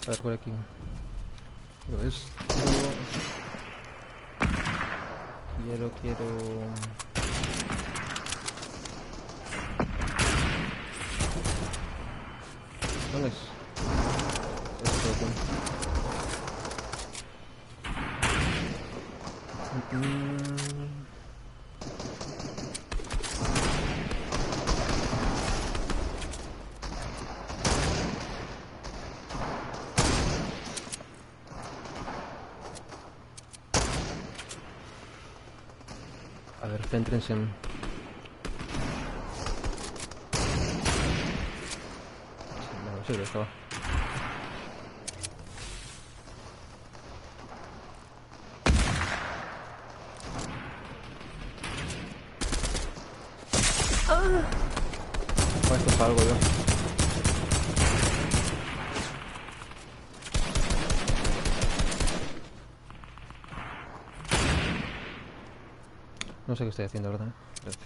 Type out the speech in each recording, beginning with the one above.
A ver, por aquí. Pero esto... Quiero... ¿Dónde es? Esto, A ver, céntrense. No sé dónde estaba. Esto salgo yo. No sé qué estoy haciendo, ¿verdad? Espérate.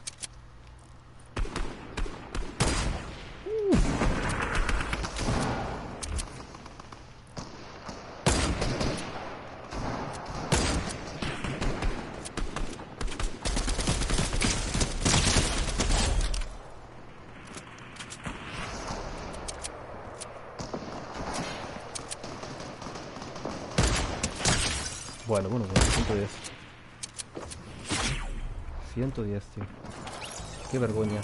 Bueno, 110. 110, tío. Qué vergüenza.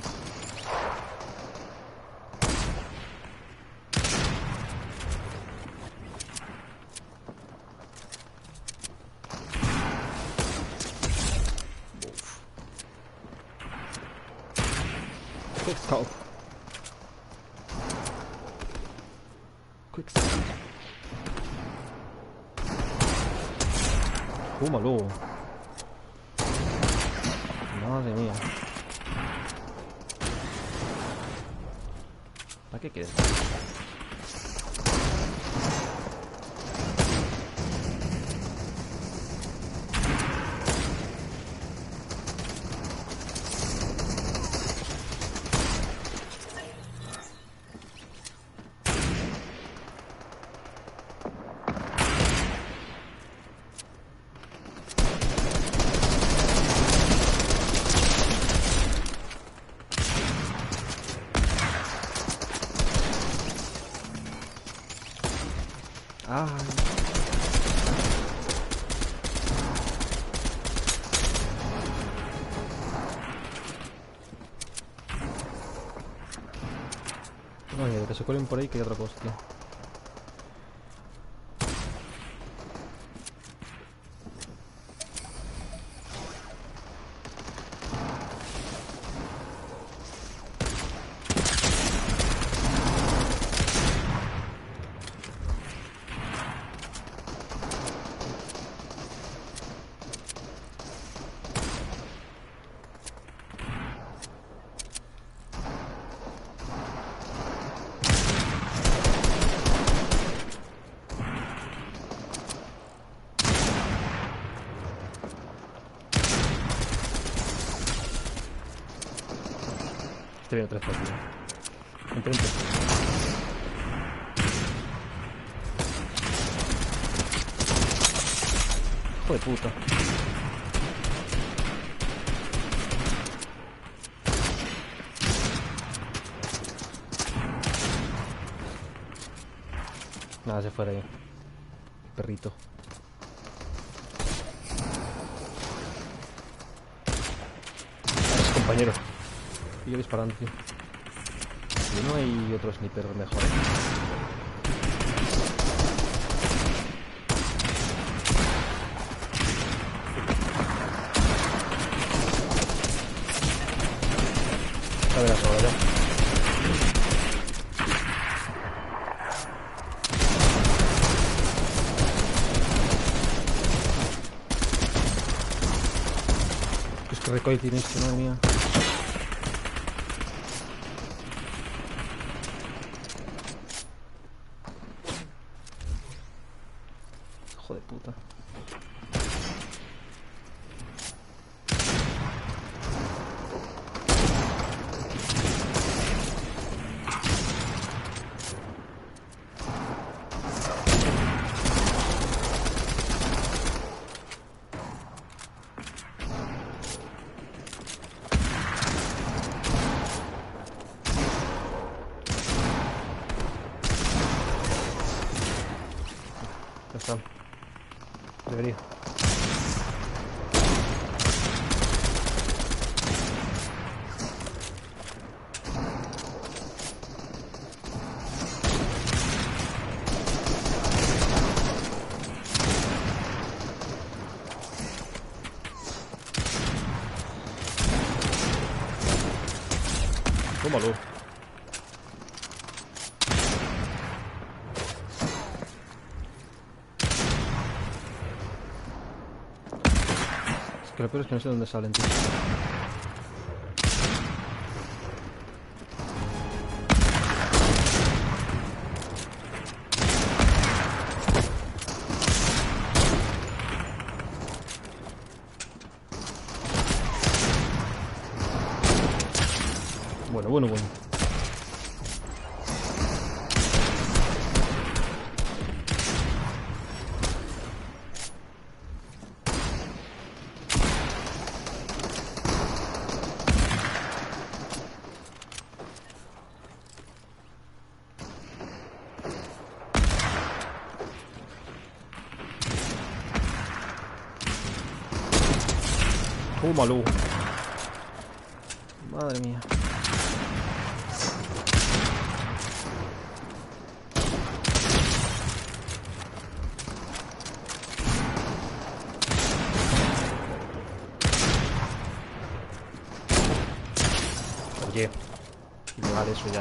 Quick scope. Quick scope. Fúmalo. Madre mía. ¿Para qué quieres? Ay. Oye, de que se cuelen por ahí que hay otra cosa, tío. Estoy viendo 3 partidos. Intento. Hijo de puta. Nada, se fue de ahí. Perrito. Compañero. Y yo disparando, tío. Y no hay otro sniper mejor, ¿eh? A ver, ahora ya. Es que recoil tiene esto, madre mía. Hijo de puta. Ya está. Debería. Tómalo. Es que lo peor es que no sé dónde salen, tío. Bueno. Tómalo. Madre mía. Oye, ilegal eso ya,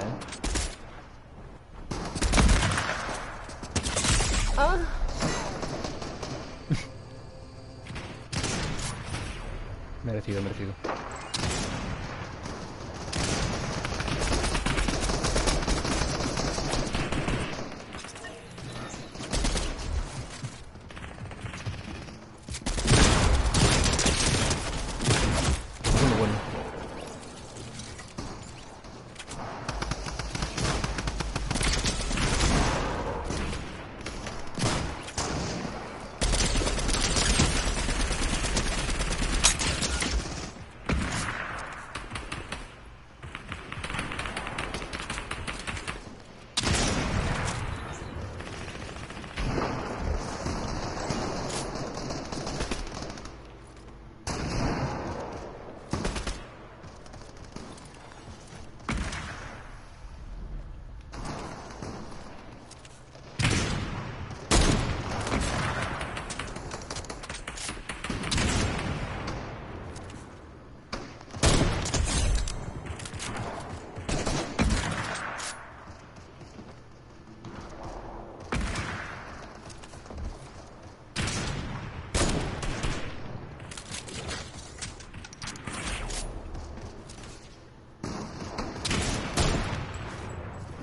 Merecido. Bueno.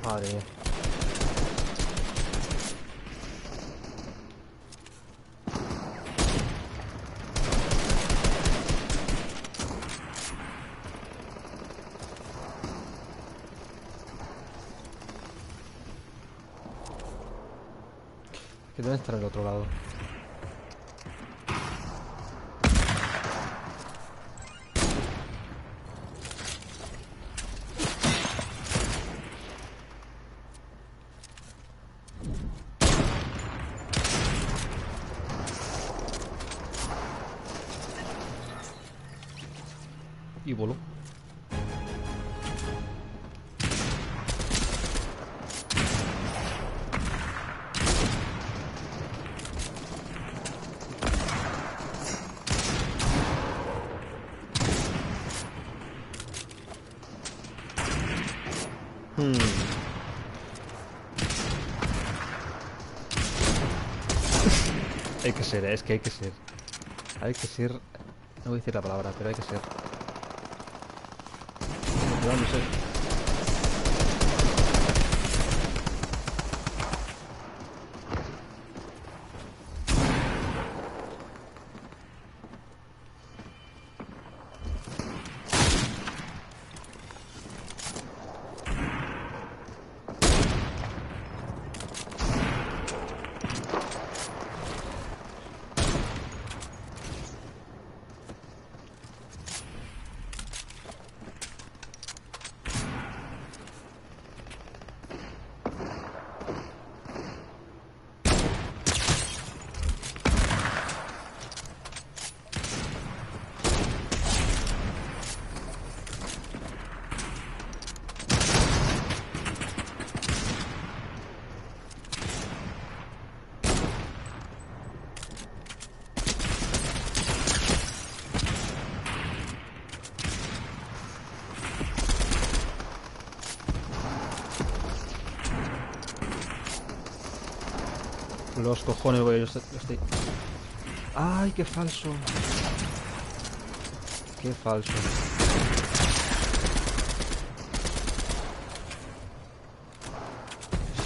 Madre mía. Que deben estar en el otro lado. Y voló. Hay que ser, es que hay que ser. Hay que ser. No voy a decir la palabra, pero hay que ser. No sé. Los cojones, güey. Yo estoy... ¡Ay, qué falso! ¡Qué falso!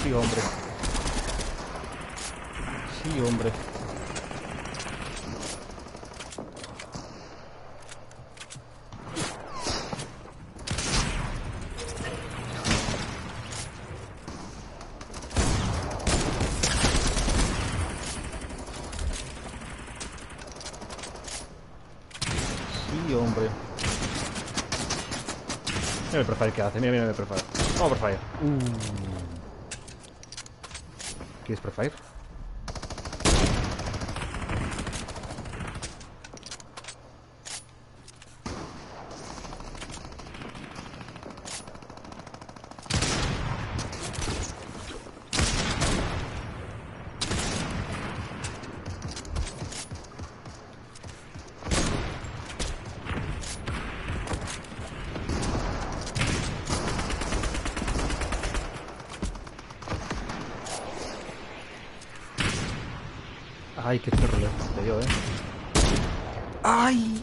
Sí, hombre. Sí, hombre. Sí, hombre. Mira el profile que hace. Mira, mira el profile. Vamos, profile. ¿Quieres profile? Ay, qué perro le dio, ¡Ay!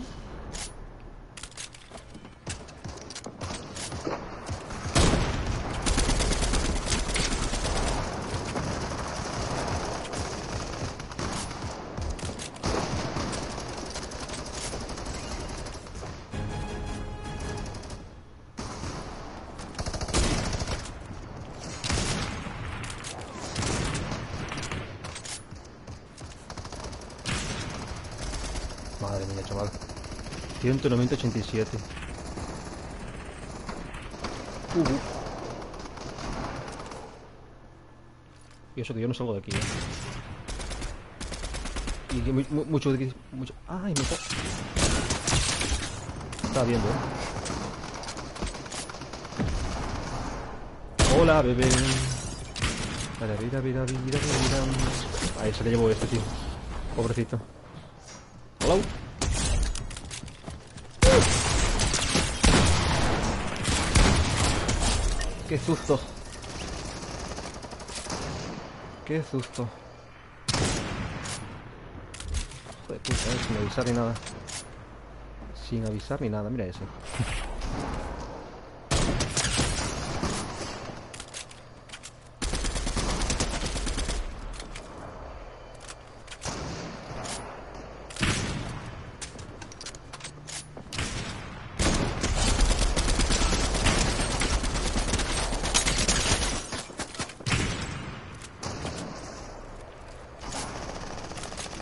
Madre mía, chaval. 190-87. Y eso que yo no salgo de aquí, Y que mucho de aquí... Mucho... ¡Ay, me... Estaba viendo, Hola, bebé. Ahí se le llevó este, tío. Pobrecito. Hola. Qué susto. Qué susto. Joder, puta, sin avisar ni nada. Sin avisar ni nada, mira ese.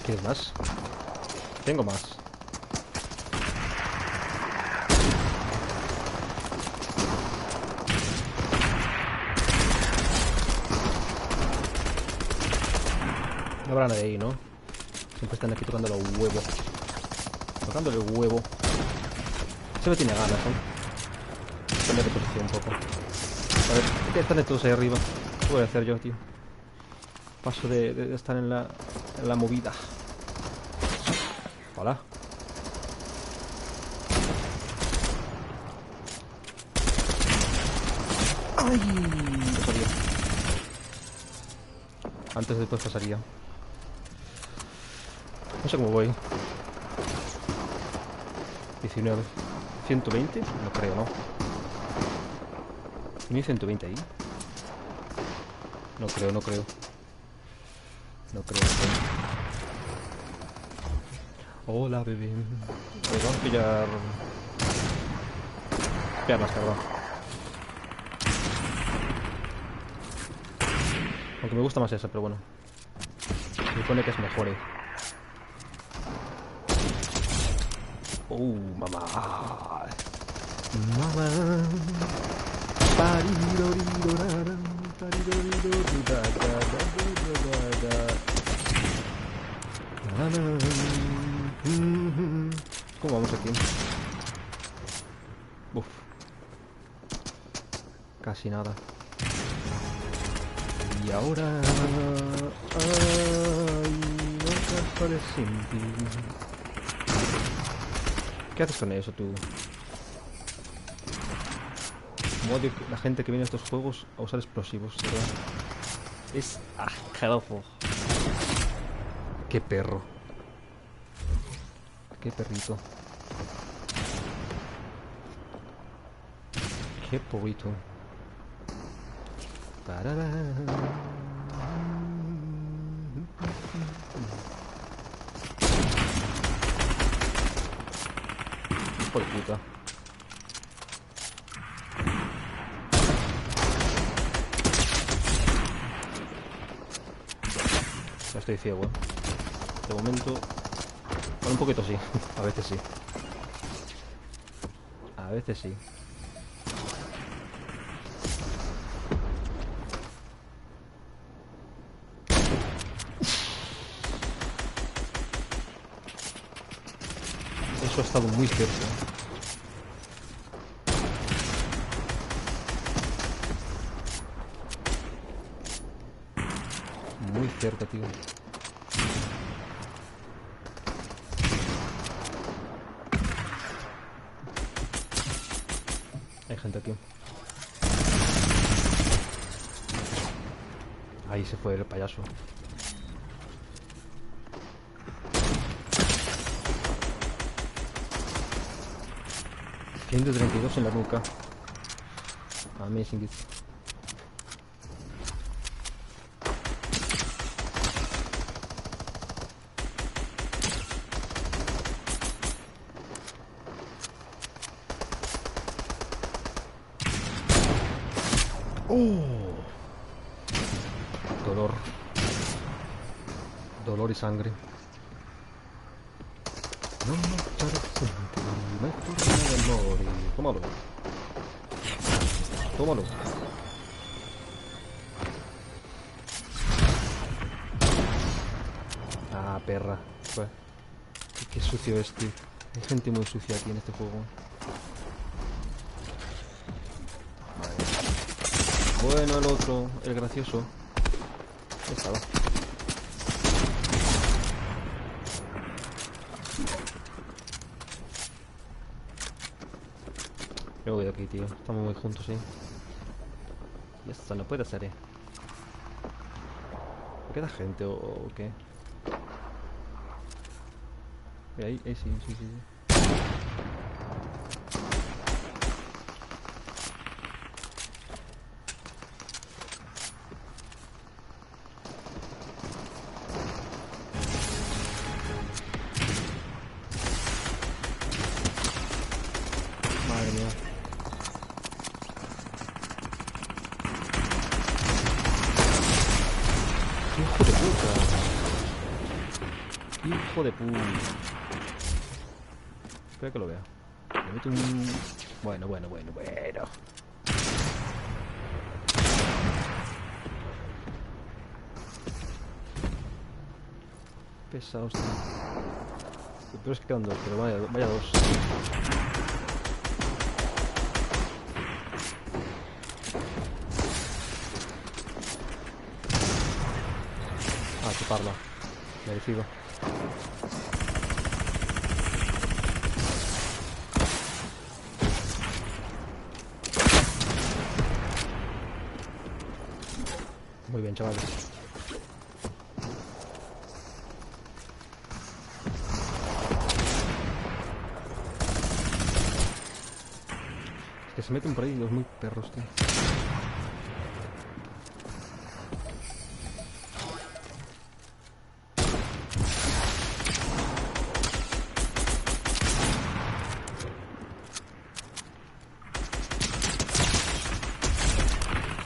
¿Quieres más? Tengo más. No habrá nadie ahí, ¿no? Siempre están aquí tocando los huevos. Tocando el huevo. Se me tiene ganas, Cambiar de posición un poco. A ver, ¿qué están todos ahí arriba? ¿Qué voy a hacer yo, tío? Paso de estar en la movida. Hola. ¡Ay! No sabía. Antes o después pasaría. No sé cómo voy. 19. 120. No creo, ¿no? ¿Tiene 120 ahí? No creo, no creo. No creo, no creo. Hola, bebé. Pues vamos a pillar... Pillar más carga. Aunque me gusta más esa, pero bueno. Me pone que es mejor, mamá. Mamá. ¿Cómo vamos aquí? Uf. Casi nada. Y ahora... Ay, no te sin ti. ¿Qué haces con eso, tú? Como odio la gente que viene a estos juegos a usar explosivos, ¿verdad? Es asqueroso. Qué perro. Qué perrito. Qué porrito. Tararán. Hijo de puta. Ya estoy ciego, ¿eh? De momento... Bueno, un poquito sí. A veces sí. A veces sí. Eso ha estado muy cerca. Muy cerca, tío. Hay gente aquí. Ahí se fue el payaso. $132 en la nuca. Amazing it. Oh. Dolor. Dolor y sangre. No me forma de morir. Tómalo. Tómalo. Ah, perra. Pues, qué sucio es, tío. Hay gente muy sucia aquí en este juego. Vale. Bueno, el otro, el gracioso. Ahí estaba. Me voy de aquí, tío. Estamos muy juntos, sí. Y esto no puede ser, ¿Me queda gente o qué? Ahí sí, sí, sí. Madre mía. Hijo de puta. Hijo de puta. Espera que lo vea. Le meto un... Bueno. Pesados, tío. Lo peor es que quedan dos, pero vaya dos. Ah, chuparla. Merecido. Muy bien, chavales. Es que se meten por ahí los muy perros, tío.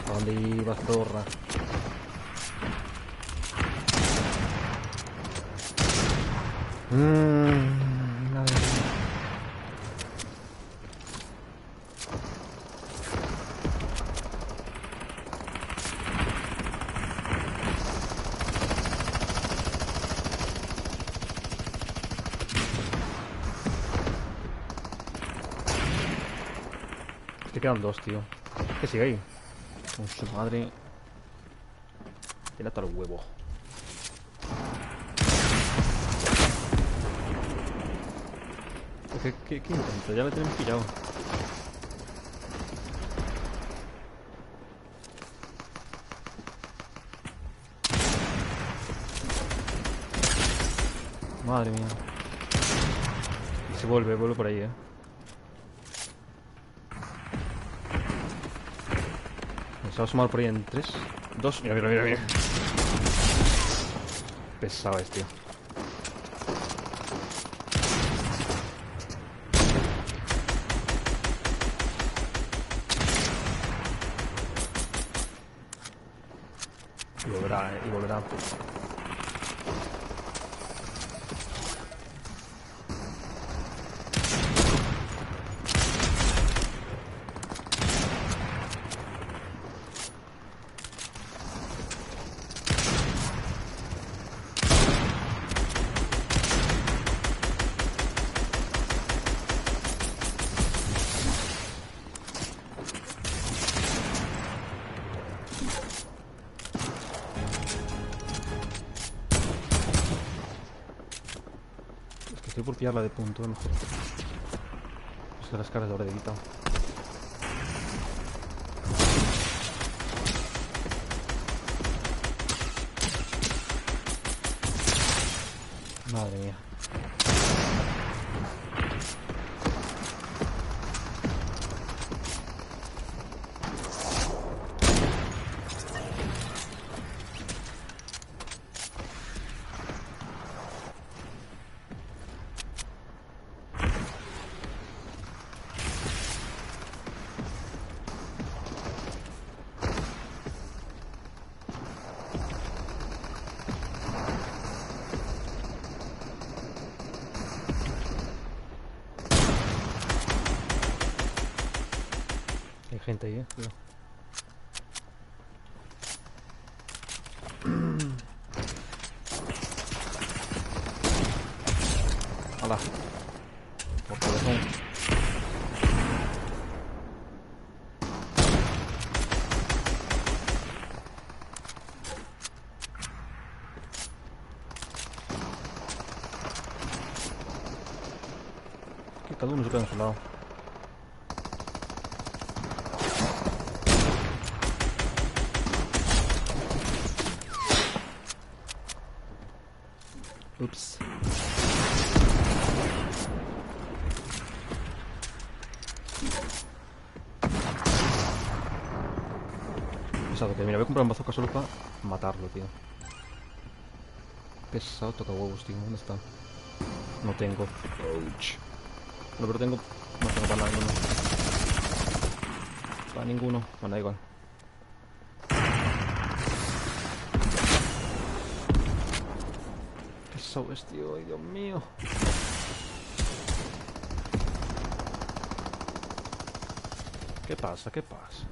¿A dónde ibas, zorra? Madre mía. Es que quedan dos, tío. Que sigue ahí. Con su madre. Le ato al huevo. ¿Qué intento? Ya me tienen pillado. Madre mía. Y se vuelve por ahí, Se va a sumar por ahí en 3, 2. Mira, mira, mira, mira. Pesado es, tío. Y volverá, y volverá. Estoy por pillarla de punto, mejor. Es que las caras de ahora he quitado. Madre mía. Hay gente ahí, cuidado. Hala. Por corazón. Que cada uno se queda en su lado. Ups. Pesado, que mira, voy a comprar un bazooka solo para matarlo, tío. Pesado, toca huevos, tío. ¿Dónde está? No tengo. Ouch. No, pero tengo. No tengo para ninguno. Para ninguno. Bueno, da igual. Pesado es, tío. Ay, Dios mío. ¿Qué pasa? ¿Qué pasa?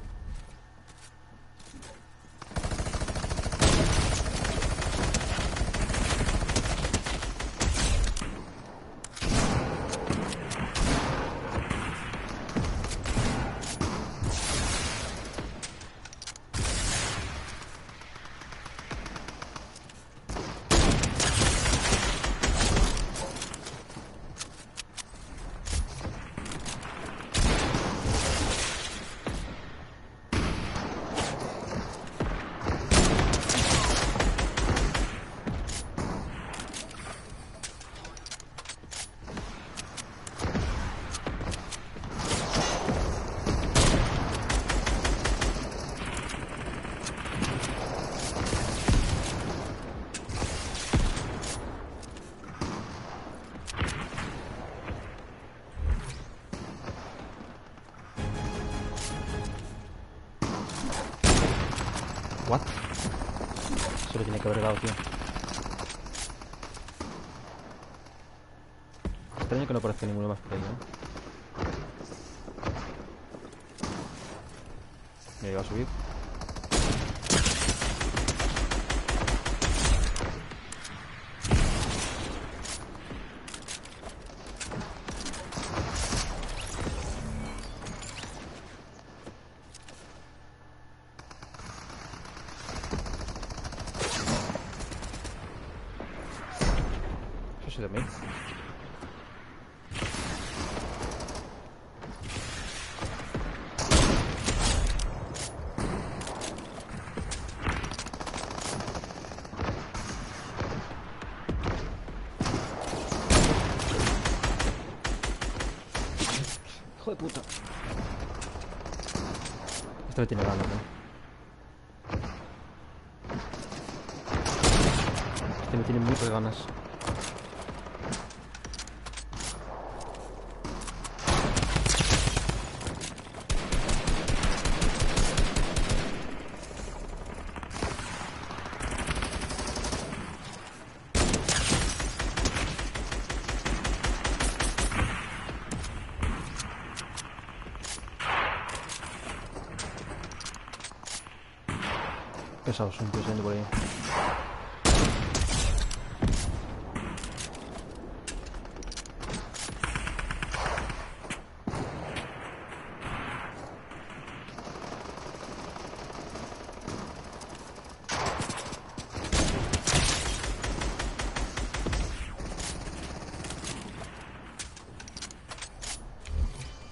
What? Se lo tiene que haber dado, tío. Extraño que no aparezca ninguno más por ahí, ¿no? Mira, iba a subir. Eso de mí. hijo de puta. Este me tiene ganas, ¿no? Este me tiene muchas ganas. Pesados, un tío saliendo por ahí.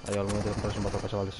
Hay algún momento que parece un bataca, chavales.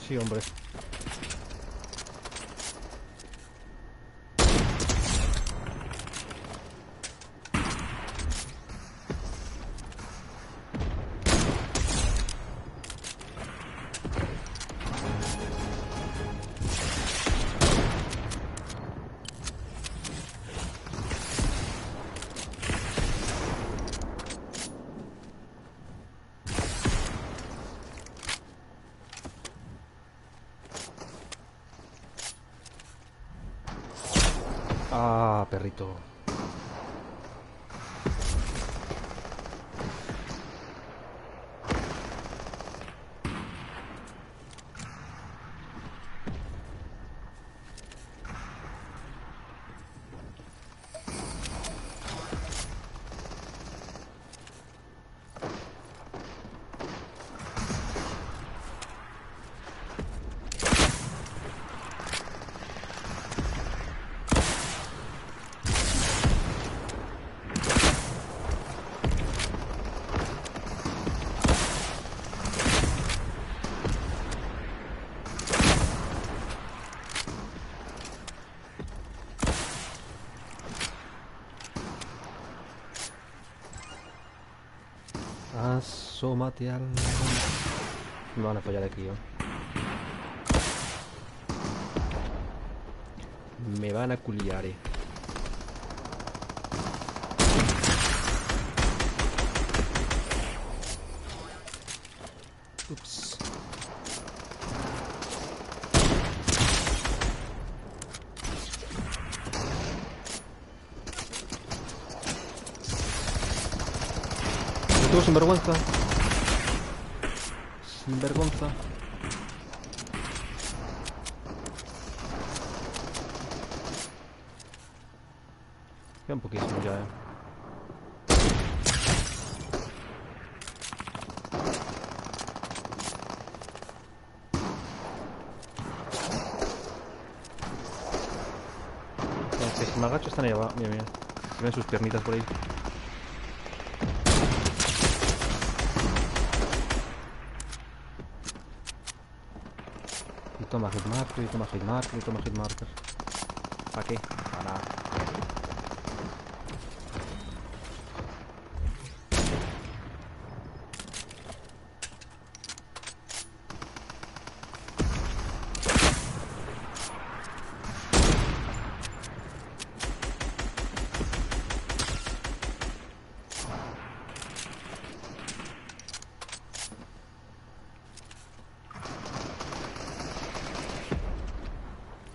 Sí, hombre. Ah, perrito. Asómate al... Me van a fallar aquí, ¿eh? Me van a culiar, Ups. Tú sinvergüenza. Sinvergüenza. Queda un poquísimo ya, Que si me agacho están ahí abajo. Mira, mira. Se ven sus piernitas por ahí. Y toma hitmarker, y toma hitmarker, y toma hitmarker. ¿Para qué? Para nada.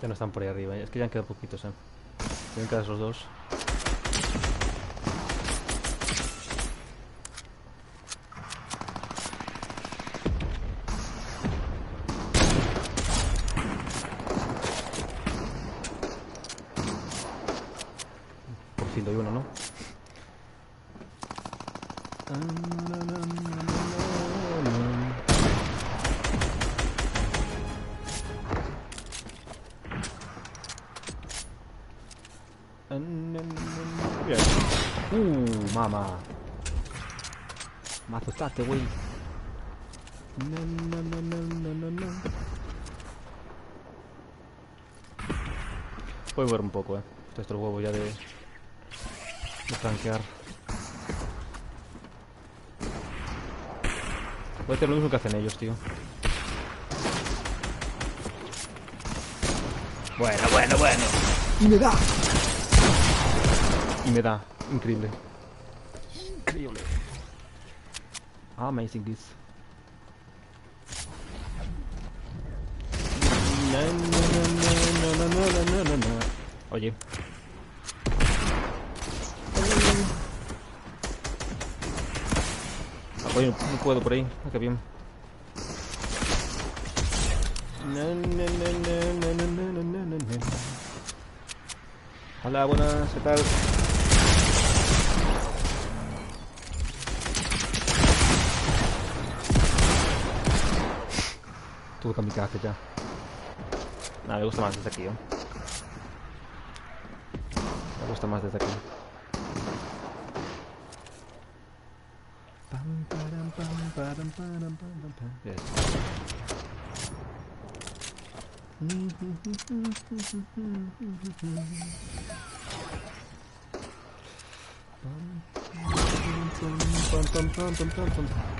Ya no están por ahí arriba, es que ya han quedado poquitos, Tienen que quedar esos dos. Battlefield hay uno, ¿no? Bien. Mamá. Me asustaste, güey. No. Voy a ver un poco, estos huevos ya de tanquear. Voy a hacer lo mismo que hacen ellos, tío. Bueno. Y me da. Increíble. Amazing this. No. Oye. Oye, no puedo por ahí. Ah, qué bien. No. Hola, buenas, ¿qué tal? Tuve kamikaze ya. Nada, me gusta más desde aquí, Me gusta más desde aquí. Yes.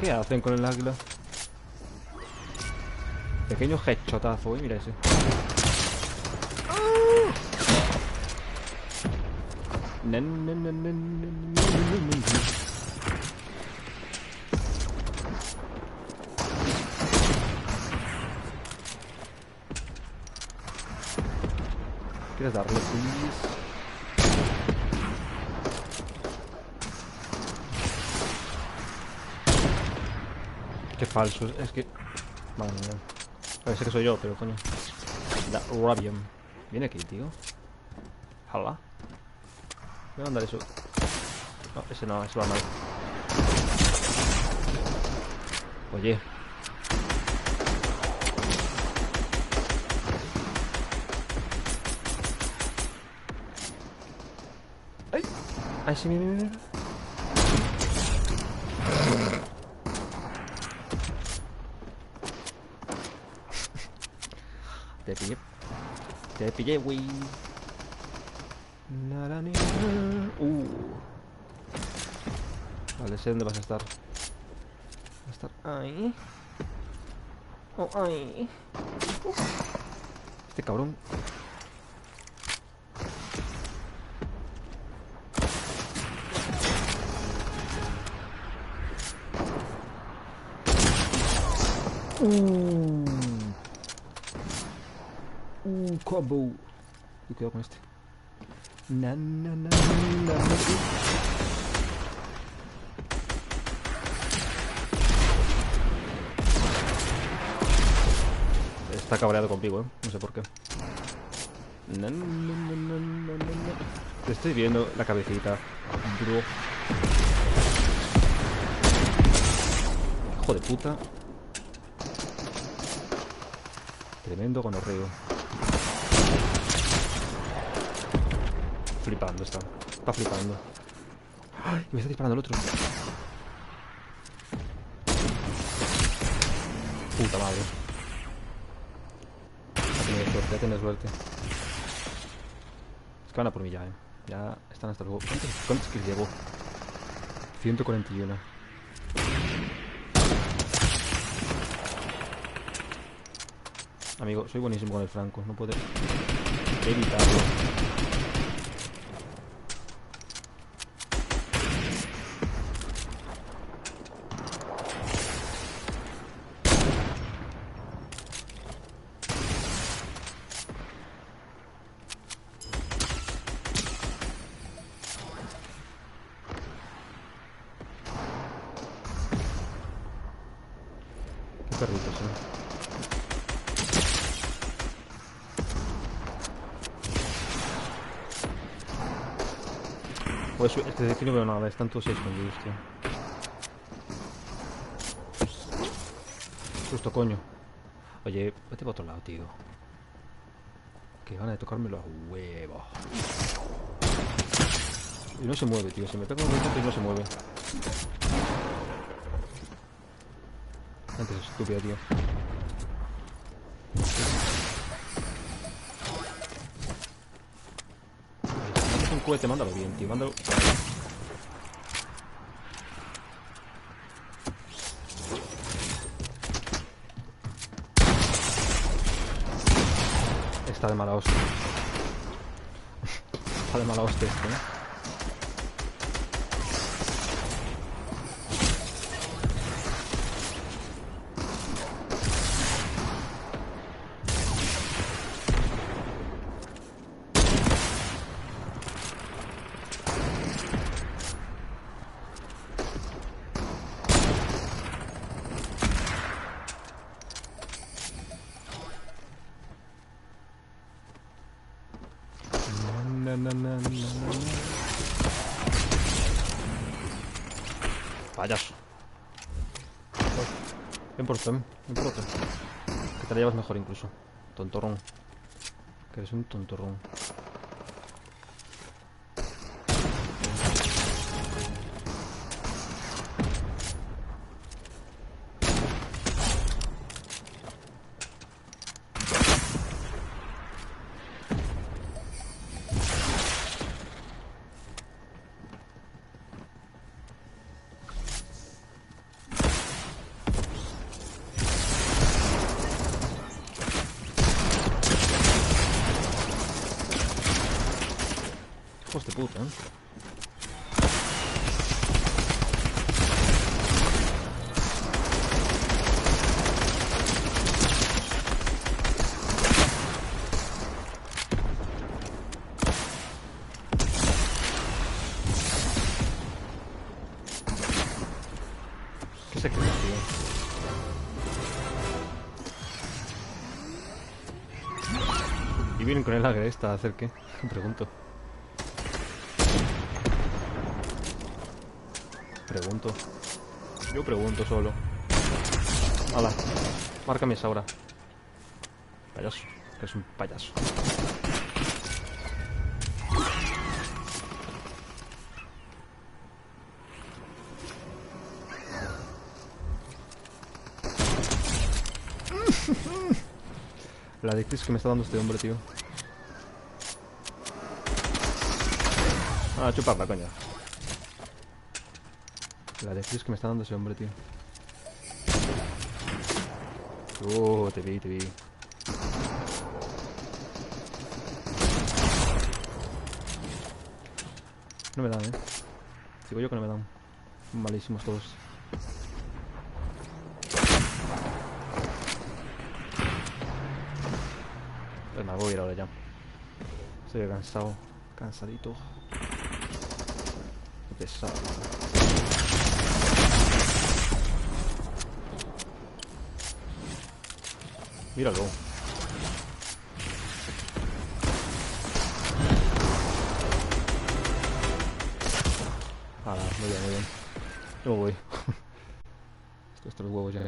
¿Qué hacen con el águila? Pequeño headshotazo, mira ese. ¿Quieres darle, please? Qué falso, es que... Madre mía. Parece que soy yo, pero coño. Da Rabian. Viene aquí, tío. Hala. Voy a mandar eso. No, ese no, ese va mal. Oye. ¡Ay! ¡Ay, sí, mira! Te pillé, wey. Vale, sé dónde vas a estar. Vas a estar ahí. Oh, ahí. Este cabrón. Combo. Y cuidado con este. Está cabreado conmigo, no sé por qué. Te estoy viendo la cabecita, bro. Hijo de puta. Tremendo gonorreo. Flipando está. Está flipando. ¡Ay! Me está disparando el otro. Puta madre. Ya tienes suerte. Es que van a por mí ya, Ya están hasta luego. ¿Cuántos kills llevo? 141. Amigo, soy buenísimo con el franco. No puedo evitarlo. Qué perritos, Pues es que de aquí no veo nada, están todos ahí escondidos, tío. Susto, coño. Oye, vete para otro lado, tío. Que van a tocarme los huevos. Y no se mueve, tío. Se me pega un golpe y no se mueve. Antes es estúpida, tío. Si mandas un cohete, mándalo bien, tío. Mándalo. Está de mala hostia. Está de mala hostia esto, ¿eh? Payaso. Ven por otro, ven por otro. Que te la llevas mejor incluso. Tontorrón. Que eres un tontorrón. Hijos de puta, ¿eh? ¿Qué se cree, tío? ¿Y vienen con el agresta a hacer qué? Pregunto. Pregunto. Yo pregunto solo. Hala. Márcame esa hora. Payaso. Que es un payaso. La de crisis que me está dando este hombre, tío. Ah, chuparla, coño. La de crisis que me está dando ese hombre, tío. Te vi, te vi. No me dan, Digo yo que no me dan. Malísimos todos. Pues me voy a ir ahora ya. Estoy cansado. Cansadito. Qué pesado. Míralo. Ah, muy bien, muy bien. Yo me voy. Estos huevos ya.